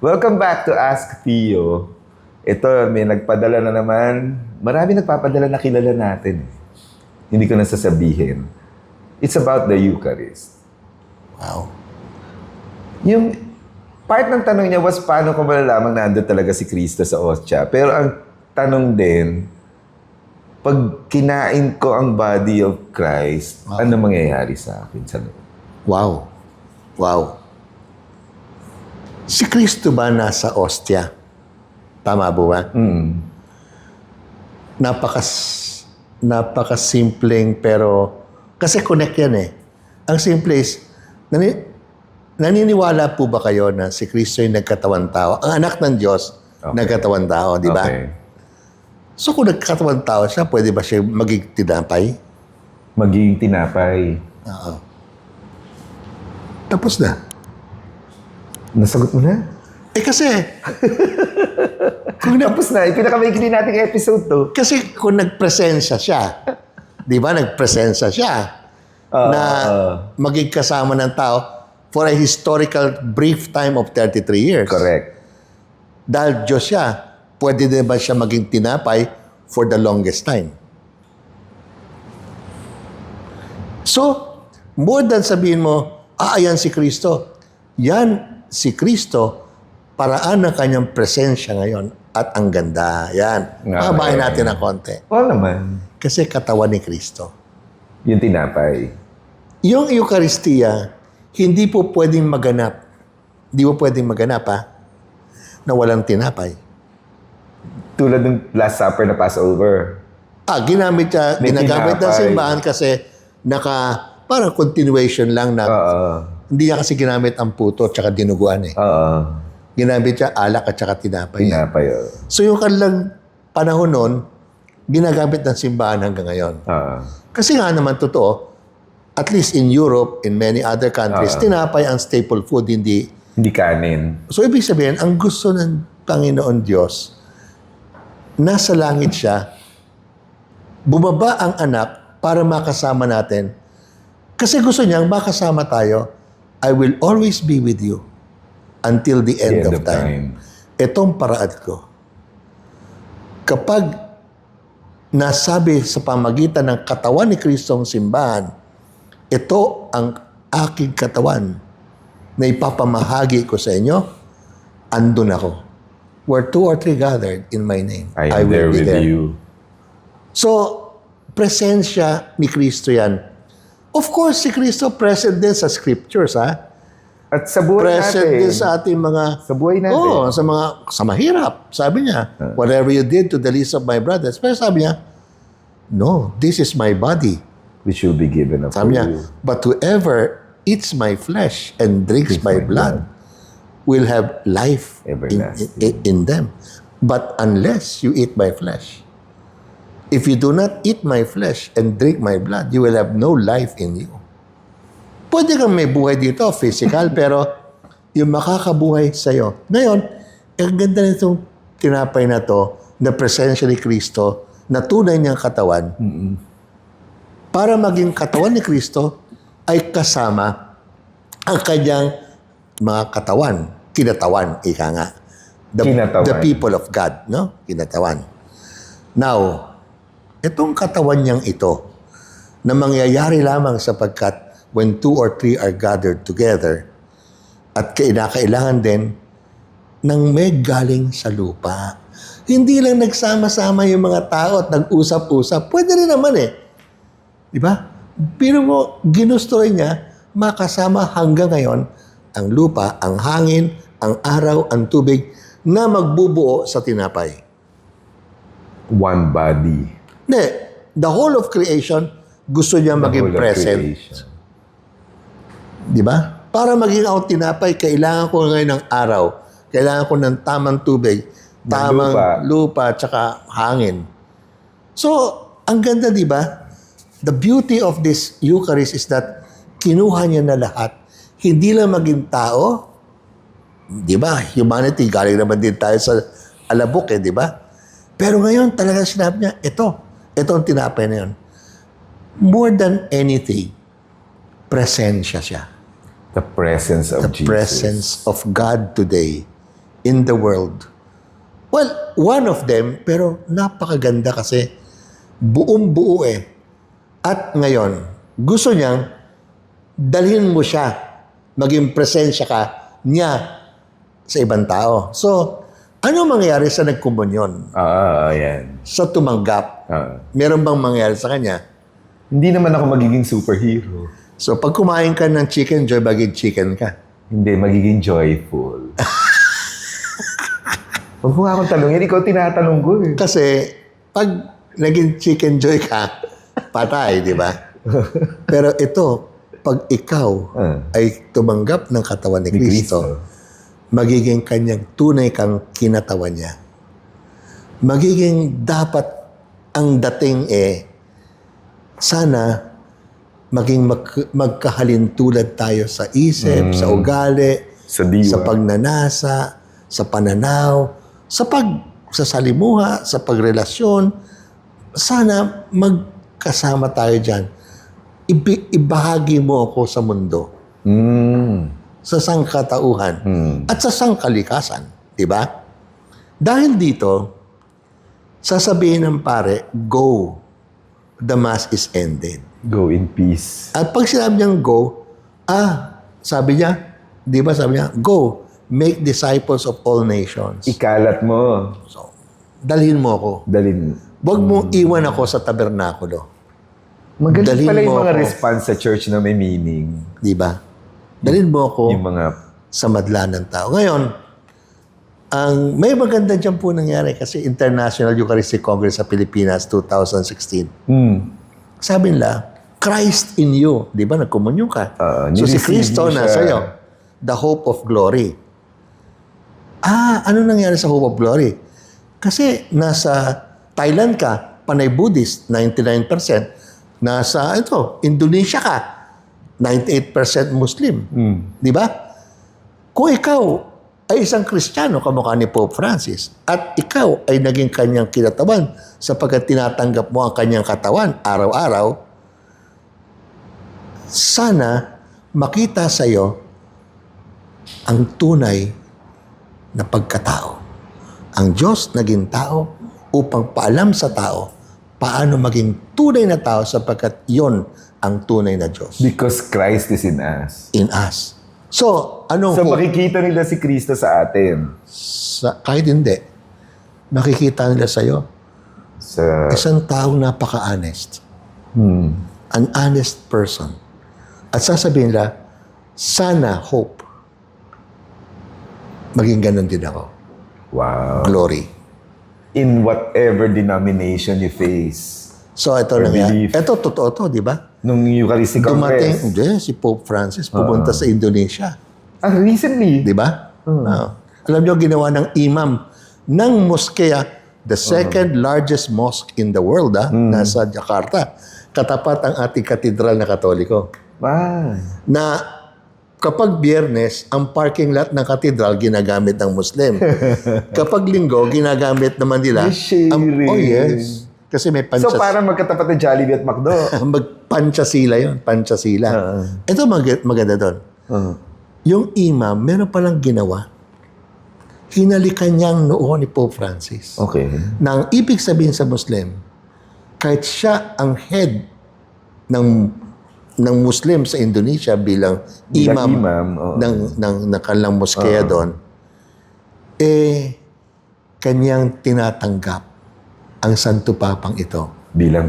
Welcome back to Ask Theo. Ito, may nagpadala na naman. Marami nagpapadala na kilala natin. Hindi ko na sasabihin. It's about the Eucharist. Wow. Yung part ng tanong niya was, paano ko malalaman na andun talaga si Cristo sa ostya? Pero ang tanong din, pag kinain ko ang body of Christ, ano mangyayari sa akin sa loob? Wow. Wow. Si Kristo ba nasa ostya? Tama po ba? Napakasimpleng pero... Kasi connect yan eh. Ang simple is, naniniwala po ba kayo na si Kristo yung nagkatawan tao? Ang anak ng Diyos, nagkatawan tao, di ba? Okay. So kung nagkatawan tao siya, pwede ba siya maging tinapay? Magiging tinapay. Oo. Tapos na. Nasagot mo na? Eh kasi, Tapos na. Pinakamaikli nating episode to. kasi kung nagpresensya siya, di ba, nagpresensya siya na maging kasama ng tao for a historical brief time of 33 years. Correct. Dahil Diyos siya, pwede din ba siya maging tinapay for the longest time? So, more than sabihin mo, ayan si Kristo. Yan si Kristo, paraan ng kanyang presensya ngayon at ang ganda. Yan. Pababain natin ng konti. Oo naman. Kasi katawan ni Kristo. Yung tinapay. Yung Eucharistia, hindi po pwedeng maganap. Hindi po pwedeng maganap, na walang tinapay. Tulad ng Last Supper na Passover. Ginagamit ng tinapay. simbahan kasi parang continuation lang na hindi niya kasi ginamit ang puto at saka dinuguan eh. Ginamit siya alak at saka tinapay. Tinapay. So yung kanilang panahon noon, ginagamit ng simbahan hanggang ngayon. Kasi nga naman totoo, at least in Europe, in many other countries, tinapay ang staple food, hindi... Hindi kanin. So ibig sabihin, ang gusto ng Panginoon Diyos, nasa langit siya, bumaba ang anak para makasama natin. Kasi gusto niyang makasama tayo, I will always be with you until the end of time. Itong paraan ko. Kapag nasabi sa pamagitan ng katawan ni Kristo ang simbahan, ito ang aking katawan na ipapamahagi ko sa inyo, andun ako. Where 2 or 3 gathered in my name, I am there with you. So, presensya ni Kristo yan. Of course, si Kristo present din sa scriptures, At sa buhay present natin. din sa ating mga... Sa buhay natin. Oo, sa mahirap. Sabi niya, whatever you did to the least of my brothers. Pero sabi niya, no, this is my body. Which will be given up Sabi for niya, you. but whoever eats my flesh and drinks my blood will have life Everlasting. in them. But unless you eat my flesh, if you do not eat my flesh and drink my blood, you will have no life in you. Pwede kang may buhay dito, physical, pero yung makakabuhay sa'yo. Ngayon, ang ganda nitong tinapay na to, na presensya ni Kristo, na tunay niyang katawan, para maging katawan ni Kristo, ay kasama ang kanyang mga katawan, kinatawan, ika nga. Kinatawan. The people of God, no? Kinatawan. Now, itong katawan niyang ito, na mangyayari lamang sapagkat when 2 or 3 are gathered together, at kailangan din ng may galing sa lupa. Hindi lang nagsama-sama yung mga tao at nag-usap-usap. Pwede rin naman eh. Di ba? Pero mo, ginusto rin niya makasama hanggang ngayon ang lupa, ang hangin, ang araw, ang tubig na magbubuo sa tinapay. One body. Hindi. The whole of creation gusto niya maging present. Di ba? Para maging ako tinapay, kailangan ko ngayon ng araw. Kailangan ko ng tamang tubig, tamang lupa, tsaka hangin. So, ang ganda, di ba? The beauty of this Eucharist is that kinuha niya na lahat. Hindi lang maging tao. Di ba? Humanity, galing naman din tayo sa alabok di ba? Pero ngayon, talaga sinabi niya, ito ang tinapay na yun. More than anything, presensya siya. The presence of The Jesus. presence of God today in the world. Well, one of them, pero napakaganda kasi buong-buo eh. At ngayon, gusto niyang dalhin mo siya, maging presensya ka niya sa ibang tao. So, ano mangyayari sa nagkumunyon? Yan. Sa tumanggap? Meron bang mangyayari sa kanya? Hindi naman ako magiging superhero. So, pag kumain ka ng chicken, joy bagid chicken ka. Hindi, magiging joyful. Huwag mo nga akong tanongin, ikaw tinatanong ko eh. Kasi, pag naging chicken joy ka, patay, di ba? Pero ito, pag ikaw ay tumanggap ng katawan ni Kristo, magiging kanyang tunay kang kinatawan niya. Magiging dapat ang dating sana maging magkahalintulad tayo sa isip, sa ugali, Sa diwa. sa pagnanasa, sa pananaw, sa salimuha, sa pagrelasyon. Sana magkasama tayo dyan. Ibahagi mo ako sa mundo. Sa sangkatauhan. At sa sangkalikasan. Diba? Dahil dito, sasabihin ng pare, go. The mass is ended. Go in peace. At pag sinabi niyang go, sabi niya, di ba sabi niya, go, make disciples of all nations. Ikalat mo. So, dalhin mo ako. Dalin. Huwag mong iwan ako sa tabernakulo. Magaling Dalhin pala mo yung mga ako. response sa church na may meaning. Di ba? Dalhin mo ako Yung mga... sa madla ng tao. Ngayon, may maganda dyan po nangyari kasi International Eucharistic Congress sa Pilipinas 2016. Sabi nila, Christ in you. Di ba? Nagkomunyon ka. So si nireceive Kristo mo siya. nasa iyo. The hope of glory. Ano nangyari sa hope of glory? Kasi nasa Thailand ka, panay Buddhist, 99%. Nasa Indonesia ka, 98% Muslim. Di ba? Kung ikaw ay isang Kristiyano, kamukha ni Pope Francis, at ikaw ay naging kanyang kinatawan sapagkat tinatanggap mo ang kanyang katawan araw-araw, sana makita sa iyo ang tunay na pagkatao. Ang Diyos naging tao upang paalam sa tao paano maging tunay na tao sapagkat yon ang tunay na Diyos. Because Christ is in us. In us. So, anong So hope? makikita nila si Kristo sa atin. Kahit hindi, makikita nila sa'yo. Sa... Isang taong napaka-honest. An honest person. At sasabihin nila, sana hope. Maging ganun din ako. Wow. Glory. In whatever denomination you face. So, ito Or nangyari. belief. Ito, totoo to, di ba? Nung Eucharistic Dumating, Congress. si Pope Francis pumunta sa Indonesia. Recently. Di ba? Alam niyo, ginawa ng imam ng moskeya, the second largest mosque in the world, nasa Jakarta. Katapat ang ating katedral na Katoliko. Wow. Na kapag Biyernes, ang parking lot ng katedral ginagamit ng Muslim. Kapag Linggo, ginagamit naman nila. May sharing. Oh yes. Kasi may So parang magkatapat ng Jollibee at McDo. Magpanchasila yun. Panchasila. Ito maganda doon. Yung imam, meron palang ginawa. Hinalikan niyang noo ni Pope Francis. Okay. Na ang ibig sabihin sa Muslim, kahit siya ang head ng Muslim sa Indonesia bilang imam, ng kanilang moskeya doon, kanyang tinatanggap ang Santo Papang ito Bilang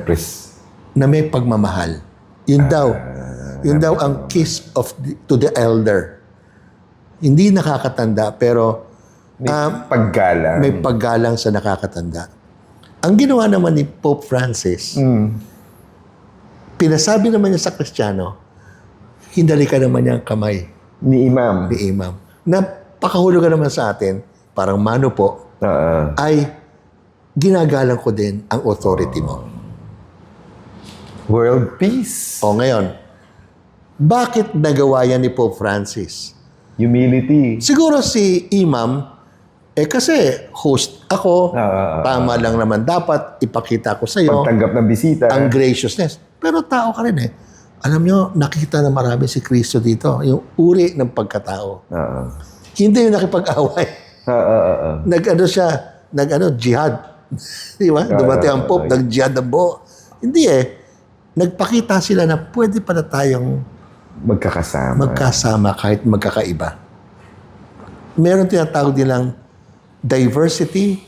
na may pagmamahal. Yun daw ang kiss to the elder. Hindi nakakatanda pero may paggalang. may paggalang sa nakakatanda. Ang ginawa naman ni Pope Francis, pinasabi naman niya sa Kristiyano, hinalikan naman niya ang kamay Ni Imam. ni imam. Na pakahulugan naman sa atin, parang mano po, ay ginagalang ko din ang authority mo. World peace. O ngayon, bakit nagawa yan ni Pope Francis? Humility. Siguro si imam, kasi host ako, tama lang naman dapat ipakita ko sa iyo Pagtanggap ng bisita. ang graciousness. Pero tao ka rin Alam nyo, nakita na marami si Kristo dito. Yung uri ng pagkatao. Hindi yung nakipag-away. Nag-ano siya, jihad. Di ba? Dumating ang Pope, nag-jihad ang buo. Hindi Nagpakita sila na pwede pala tayong magkasama kahit magkakaiba. Meron tinatawag nilang diversity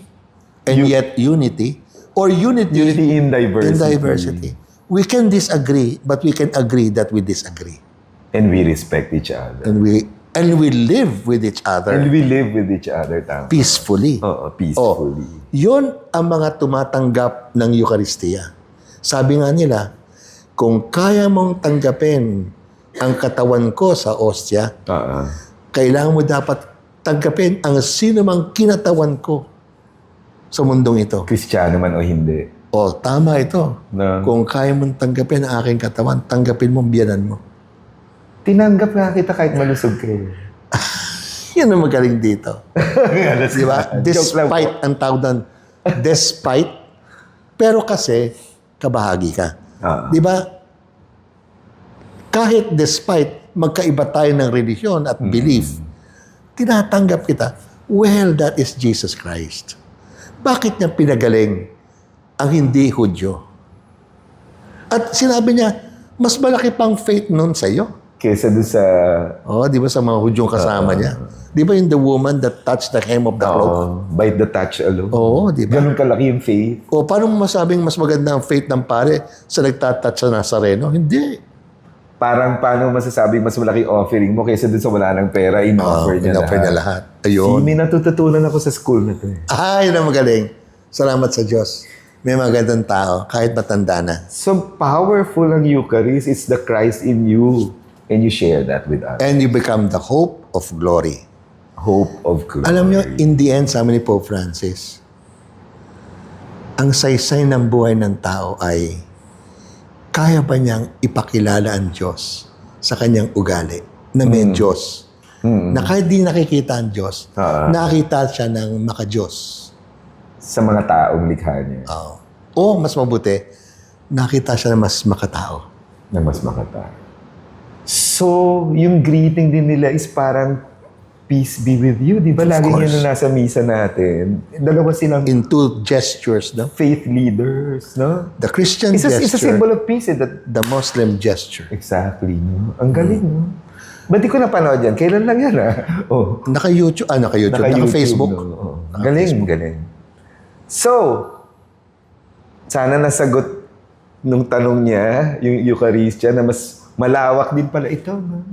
and yet unity, or unity in diversity. in diversity. We can disagree, but we can agree that we disagree. And we respect each other. And we live with each other And we live with each other. Tama. peacefully. Oo, peacefully. Yun ang mga tumatanggap ng Eucharistia. Sabi nga nila, kung kaya mong tanggapin ang katawan ko sa ostia, kailangan mo dapat tanggapin ang sino mang kinatawan ko sa mundong ito. Kristiyano man o hindi. Tama ito. Na, Kung kaya mong tanggapin ang aking katawan, tanggapin mo ang biyanan mo. tinanggap nga kita kahit malusog kayo. Yan ang magaling dito. Di ba? Joke lang po. Despite, ang tawag doon, despite, pero kasi, kabahagi ka. Di ba? Kahit despite, magkaiba tayo ng religion at belief, tinatanggap kita, well, that is Jesus Christ. Bakit niya pinagaling ang hindi Hudyo? At sinabi niya, mas malaki pang faith nun sa iyo. Kesa doon sa... Di ba sa mga Hudyong kasama niya? Di ba yung the woman that touched the hem of the cloak? by the touch alone. Di ba? Ganun kalaki yung faith. Paano mo masabing mas maganda ang faith ng pare sa nagtatouch sa Nazareno? Hindi. Parang paano masasabing mas malaki offering mo kaysa doon sa wala ng pera, in-offer niya In-offer niya lahat. Ayun. May natututunan ako sa school na to. Yun ang magaling. Salamat sa Diyos. May magandang tao, kahit matanda na. So powerful ang Eucharist. It's the Christ in you. And you share that with us. And you become the hope of glory. Hope of glory. Alam nyo, in the end, sabi ni Pope Francis, ang saysay ng buhay ng tao ay kaya ba niyang ipakilala ang Diyos sa kanyang ugali na may Diyos. Na kahit di nakikita ang Diyos, nakakita siya ng maka-Diyos. Sa mga taong likha niya. O mas mabuti, nakita siya na mas makatao. Na mas makata. So, yung greeting din nila is parang peace be with you. Di ba? Lagi course. yun na nasa misa natin. Dalawa silang In two gestures, no? faith leaders, no? The Christian It's a gesture, symbol of peace. That, the Muslim gesture. exactly, no? Ang galing, no? Ba't di ko napanood yan? Kailan lang yan, Naka-YouTube, naka-Facebook. No? Galing, galing. So, sana nasagot nung tanong niya, yung Eucharistia, na mas malawak din pala ito, no?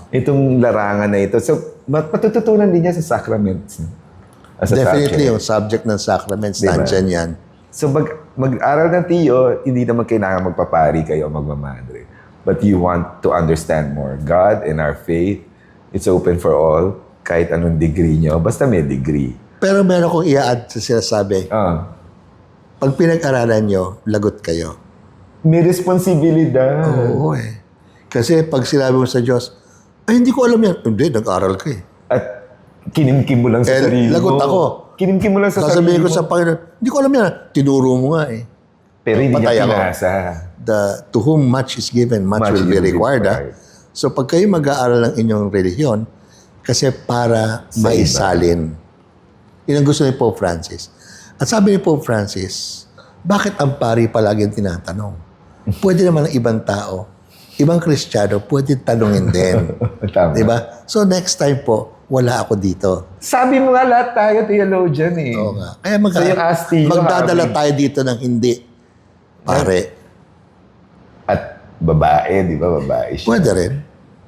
Itong larangan na ito. So, matututunan din niya sa sacraments. No? As a Definitely, subject. yung subject ng sacraments, Diba? nandyan yan. So, mag-aral ng tiyo, hindi naman kailangan magpapari kayo o magmamadre. But you want to understand more. God and our faith, it's open for all, kahit anong degree nyo. Basta may degree. Pero meron kong i-add sa sinasabi, pag pinag-aralan nyo, lagot kayo. May responsibilidad. Oo Kasi pag sinabi mo sa Diyos, ay hindi ko alam yan. Hindi, nag-aral ka eh. At kinimkim mo lang sa sarili mo. lagot ako. Kinimkim mo lang sa sarili Sasabihin mo. ko sa Panginoon, hindi ko alam yan. Tinuro mo nga eh. Pero hindi Patay niya ako. pinasa. To whom much is given, much will be required. So pag kayo mag-aaral ng inyong relihiyon, kasi para Sa maisalin. Yun ang gusto ni Pope Francis. At sabi ni Pope Francis, bakit ang pari palagi ang tinatanong? Pwede naman ang ibang tao, ibang Kristiyano, pwede tanungin din. Tama. Diba? So next time po, wala ako dito. Sabi mo nga lahat tayo theologian eh. Oo nga. Kaya So yung Astilo, magdadala Harvey. tayo dito ng hindi. Pare, At babae, di ba? Babae siya. pwede rin.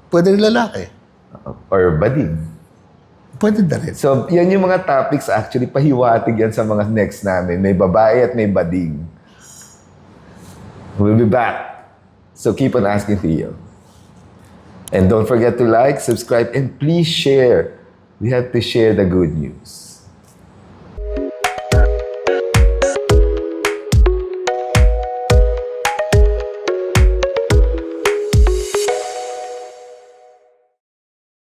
Pwede rin lalaki. Or bading. Pwede na rin. So, yan yung mga topics actually, pahiwatig yan sa mga next namin. May babae at may bading. We'll be back. So, keep on asking Theo. And don't forget to like, subscribe, and please share. We have to share the good news.